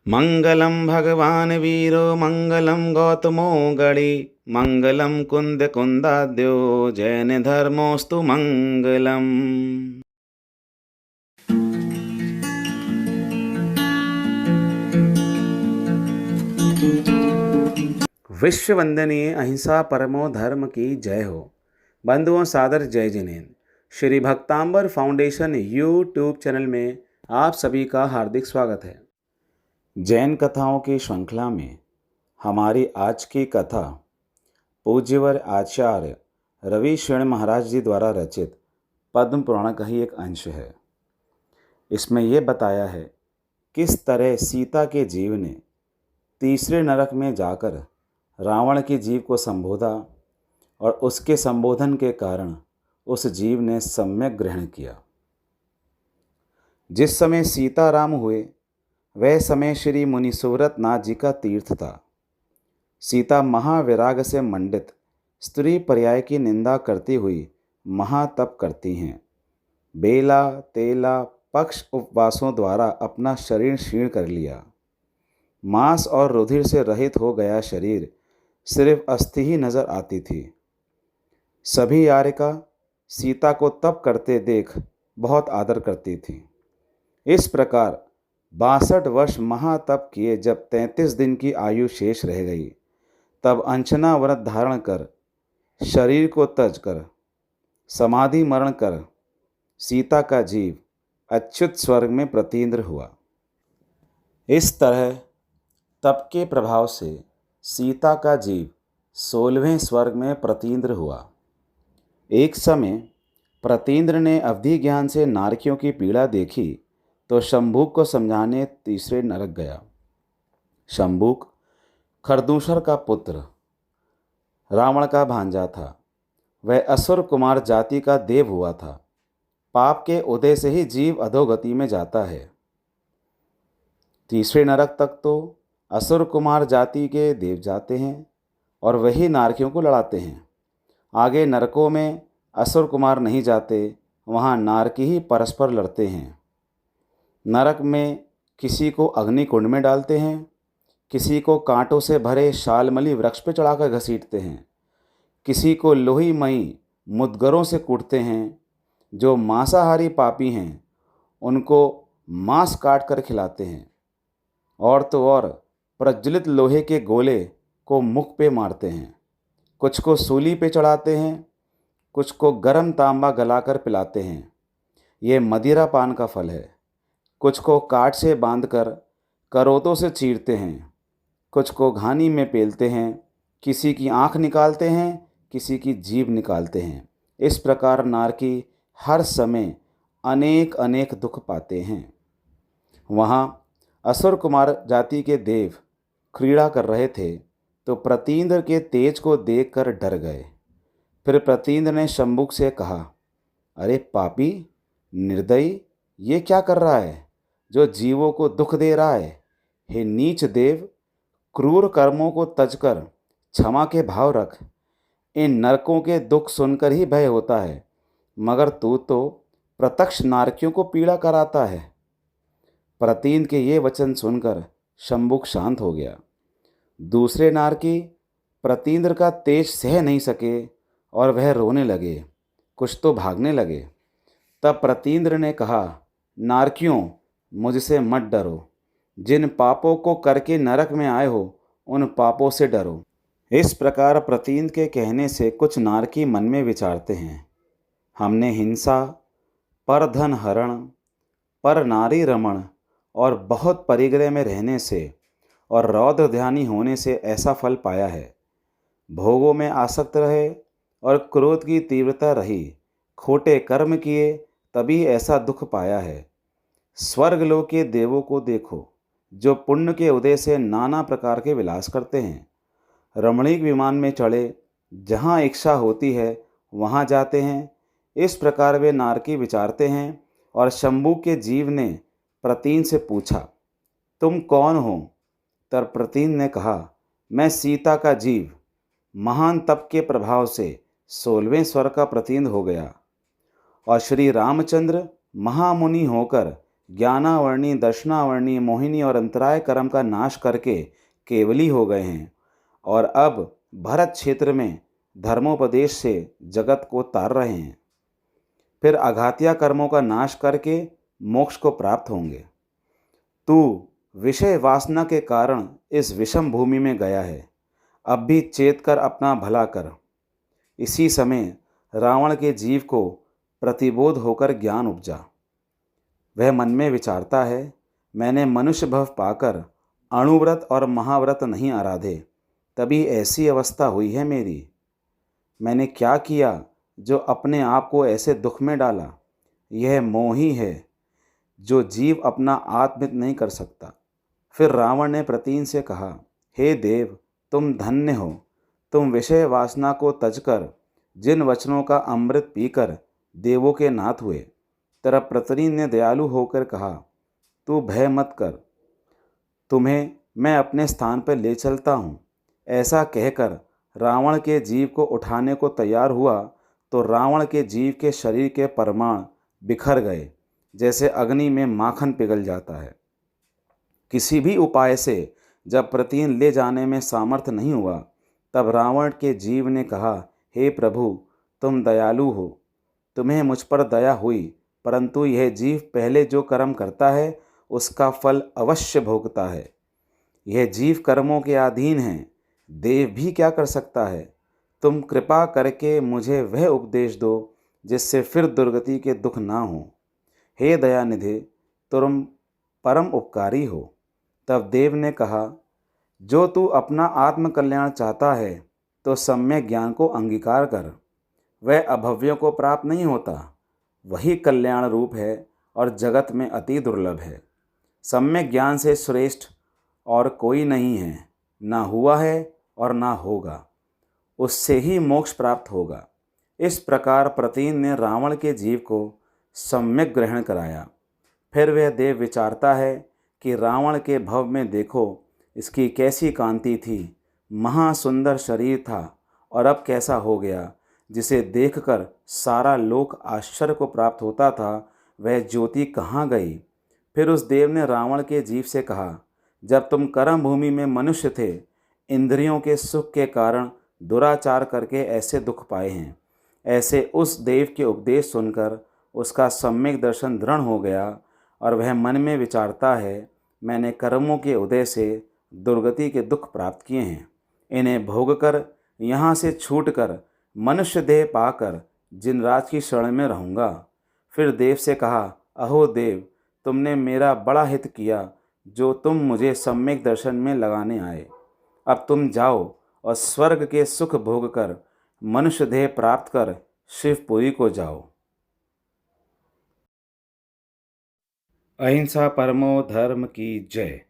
मंगलम भगवान वीरो मंगलम गौतमो गणि मंगलम कुंद कुंदाद्यो जैन धर्मोस्तु मंगलम। विश्व वंदनीय अहिंसा परमो धर्म की जय हो। बंधुओं सादर जय Jinendra. Shri भक्तांबर foundation YouTube channel में आप सभी का हार्दिक स्वागत है। जैन कथाओं की श्रृंखला में हमारी आज की कथा पूज्यवर आचार्य रवि शरण महाराज जी द्वारा रचित पद्म पुराण का ही एक अंश है। इसमें यह बताया है किस तरह सीता के जीव ने तीसरे नरक में जाकर रावण के जीव को संबोधा और उसके संबोधन के कारण उस जीव ने सम्यक ग्रहण किया। जिस समय सीताराम हुए वह समय श्री मुनि सुव्रत नाथ जी का तीर्थ था। सीता महाविराग से मंडित स्त्री पर्याय की निंदा करती हुई महातप करती हैं। बेला तेला पक्ष उपवासों द्वारा अपना शरीर क्षीण कर लिया। मांस और रुधिर से रहित हो गया शरीर सिर्फ अस्थि ही नजर आती थी। सभी यारिका सीता को तप करते देख बहुत आदर करती थी। इस प्रकार 62 वर्ष महातप किए जब 33 दिन की आयु शेष रह गई, तब अंचना व्रत धारण कर शरीर को तज कर समाधि मरण कर सीता का जीव अच्युत स्वर्ग में प्रतीन्द्र हुआ। इस तरह तप के प्रभाव से सीता का जीव 16वें स्वर्ग में प्रतीन्द्र हुआ। एक समय प्रतीन्द्र ने अवधि ज्ञान से नारकियों की पीड़ा देखी तो शंभुक को समझाने तीसरे नरक गया। शंभुक खरदूषण का पुत्र रावण का भांजा था। वह असुर कुमार जाति का देव हुआ था। पाप के उदय से ही जीव अधोगति में जाता है। तीसरे नरक तक तो असुर कुमार जाति के देव जाते हैं और वही नारकियों को लड़ाते हैं। आगे नरकों में असुर कुमार नहीं जाते, वहाँ नारकी ही परस्पर लड़ते हैं। नरक में किसी को अग्निकुंड में डालते हैं, किसी को कांटों से भरे शालमली वृक्ष पर चढ़ाकर घसीटते हैं, किसी को लोहीमयी मुद्गरों से कूटते हैं। जो मांसाहारी पापी हैं उनको मांस काट कर खिलाते हैं, और तो और प्रज्वलित लोहे के गोले को मुख पे मारते हैं। कुछ को सूली पे चढ़ाते हैं, कुछ को गर्म तांबा गलाकर पिलाते हैं। ये मदिरा पान का फल है। कुछ को काट से बांधकर करोतों से चीरते हैं, कुछ को घानी में पेलते हैं, किसी की आँख निकालते हैं, किसी की जीभ निकालते हैं। इस प्रकार नारकी हर समय अनेक अनेक दुख पाते हैं। वहाँ असुर कुमार जाति के देव क्रीड़ा कर रहे थे तो प्रतीन्द्र के तेज को देखकर डर गए। फिर प्रतीन्द्र ने शंभुक से कहा, अरे पापी निर्दयी, ये क्या कर रहा है जो जीवों को दुख दे रहा है? हे नीच देव, क्रूर कर्मों को तजकर क्षमा के भाव रख। इन नरकों के दुख सुनकर ही भय होता है, मगर तू तो प्रत्यक्ष नारकियों को पीड़ा कराता है। प्रतीन्द्र के ये वचन सुनकर शंभुक शांत हो गया। दूसरे नारकी प्रतीन्द्र का तेज सह नहीं सके और वह रोने लगे, कुछ तो भागने लगे। तब प्रतीन्द्र ने कहा, नारकियों, मुझसे मत डरो। जिन पापों को करके नरक में आए हो उन पापों से डरो। इस प्रकार प्रतीन्द्र के कहने से कुछ नारकी मन में विचारते हैं, हमने हिंसा, पर धन हरण, पर नारी रमण और बहुत परिग्रह में रहने से और रौद्र ध्यानी होने से ऐसा फल पाया है। भोगों में आसक्त रहे और क्रोध की तीव्रता रही, खोटे कर्म किए तभी ऐसा दुख पाया है। स्वर्गलोक के देवों को देखो, जो पुण्य के उदय से नाना प्रकार के विलास करते हैं। रमणीक विमान में चढ़े, जहाँ इच्छा होती है वहाँ जाते हैं। इस प्रकार वे नारकी विचारते हैं। और शंभु के जीव ने प्रतीन्द्र से पूछा, तुम कौन हो? तब प्रतीन्द्र ने कहा, मैं सीता का जीव महान तप के प्रभाव से 16वें स्वर्ग का प्रतीन्द्र हो गया और श्री रामचंद्र महामुनि होकर ज्ञानावर्णी, दर्शनावर्णी, मोहिनी और अंतराय कर्म का नाश करके केवली हो गए हैं और अब भरत क्षेत्र में धर्मोपदेश से जगत को तार रहे हैं। फिर आघातिया कर्मों का नाश करके मोक्ष को प्राप्त होंगे। तू विषय वासना के कारण इस विषम भूमि में गया है, अब भी चेत कर अपना भला कर। इसी समय रावण के जीव को प्रतिबोध होकर ज्ञान उपजा। वह मन में विचारता है, मैंने मनुष्य भव पाकर अणुव्रत और महाव्रत नहीं आराधे, तभी ऐसी अवस्था हुई है मेरी। मैंने क्या किया जो अपने आप को ऐसे दुख में डाला? यह मोह ही है जो जीव अपना आत्महित नहीं कर सकता। फिर रावण ने प्रतीन से कहा, हे देव, तुम धन्य हो। तुम विषय वासना को तजकर जिन वचनों का अमृत पीकर देवों के नाथ हुए। तब प्रतीन ने दयालु होकर कहा, तू भय मत कर, तुम्हें मैं अपने स्थान पर ले चलता हूँ। ऐसा कहकर रावण के जीव को उठाने को तैयार हुआ तो रावण के जीव के शरीर के परमाणु बिखर गए, जैसे अग्नि में माखन पिघल जाता है। किसी भी उपाय से जब प्रतीन ले जाने में सामर्थ्य नहीं हुआ, तब रावण के जीव ने कहा, हे प्रभु, तुम दयालु हो, तुम्हें मुझ पर दया हुई, परंतु यह जीव पहले जो कर्म करता है उसका फल अवश्य भोगता है। यह जीव कर्मों के अधीन है, देव भी क्या कर सकता है? तुम कृपा करके मुझे वह उपदेश दो जिससे फिर दुर्गति के दुख ना हो। हे दयानिधि, तुम परम उपकारी हो। तब देव ने कहा, जो तू अपना आत्मकल्याण चाहता है तो सम्यक ज्ञान को अंगीकार कर। वह अभव्यों को प्राप्त नहीं होता, वही कल्याण रूप है और जगत में अति दुर्लभ है। सम्यक ज्ञान से श्रेष्ठ और कोई नहीं है, ना हुआ है और ना होगा, उससे ही मोक्ष प्राप्त होगा। इस प्रकार प्रतीन ने रावण के जीव को सम्यक ग्रहण कराया। फिर वह देव विचारता है कि रावण के भव में देखो, इसकी कैसी कांति थी, महासुंदर शरीर था, और अब कैसा हो गया। जिसे देखकर सारा लोक आश्चर्य को प्राप्त होता था, वह ज्योति कहाँ गई। फिर उस देव ने रावण के जीव से कहा, जब तुम कर्म भूमि में मनुष्य थे, इंद्रियों के सुख के कारण दुराचार करके ऐसे दुख पाए हैं। ऐसे उस देव के उपदेश सुनकर उसका सम्यक दर्शन दृढ़ हो गया और वह मन में विचारता है, मैंने कर्मों के उदय से दुर्गति के दुख प्राप्त किए हैं, इन्हें भोगकर यहाँ से छूटकर मनुष्य देह पाकर जिनराज की शरण में रहूँगा। फिर देव से कहा, अहो देव, तुमने मेरा बड़ा हित किया जो तुम मुझे सम्यक दर्शन में लगाने आए। अब तुम जाओ और स्वर्ग के सुख भोग कर मनुष्य देह प्राप्त कर शिवपुरी को जाओ। अहिंसा परमो धर्म की जय।